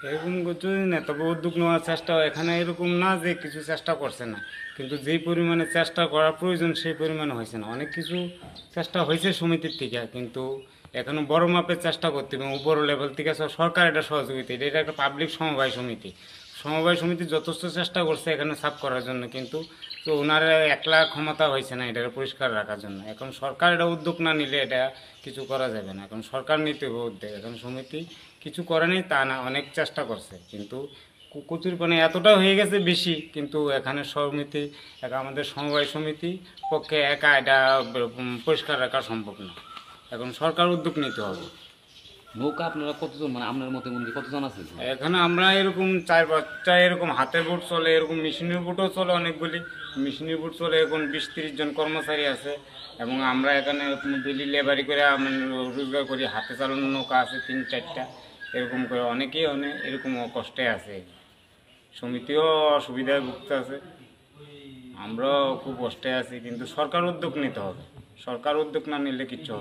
এরকম কিছুই না, তবে উদ্যোগ নেওয়ার চেষ্টা এখানে এরকম না যে কিছু চেষ্টা করছে না, কিন্তু যেই পরিমাণে চেষ্টা করা প্রয়োজন সেই পরিমাণে হয়েছে না। অনেক কিছু চেষ্টা হয়েছে সমিতির থেকে, কিন্তু এখনো বড় মাপের চেষ্টা করতে এবং উপর লেভেল থেকে সরকার এটা সহযোগিতা, এটা একটা পাবলিক সমবায় সমিতি। সমবায় সমিতি যথেষ্ট চেষ্টা করছে এখানে সাফ করার জন্য, কিন্তু তো ওনার একলা ক্ষমতা হয়েছে না এটাকে পরিষ্কার রাখার জন্য। এখন সরকার এটা উদ্যোগ না নিলে এটা কিছু করা যাবে না, এখন সরকার নিতে হবে উদ্যোগ। এখন সমিতি কিছু করেনি তা না, অনেক চেষ্টা করছে, কিন্তু কচুর মানে এতটা হয়ে গেছে বেশি, কিন্তু এখানে সমিতি আমাদের সমবায় সমিতি পক্ষে একা এটা পরিষ্কার রাখা সম্ভব না। এখন সরকার উদ্যোগ নিতে হবে। নৌকা আপনারা কতজন, মানে আপনার মতে মনে কতজন আছে? এখানে আমরা এরকম 4-5টা এরকম হাতের বোট চলে, এরকম মেশিনের বোটও চলে অনেকগুলি। মেশিনের বোট চলে এখন 20-30 জন কর্মচারী আছে। এবং আমরা এখানে ডেলি লেবারি করে রোজগার করি। হাতে চালানো নৌকা আছে 3-4টা, এরকম করে অনেকেই এরকম কষ্টে আছে। সমিতিও অসুবিধায় ভুগতে আছে, আমরাও খুব কষ্টে আছি, কিন্তু সরকার উদ্যোগ নিতে হবে। সরকার উদ্যোগ না নিলে কিচ্ছু হবে না।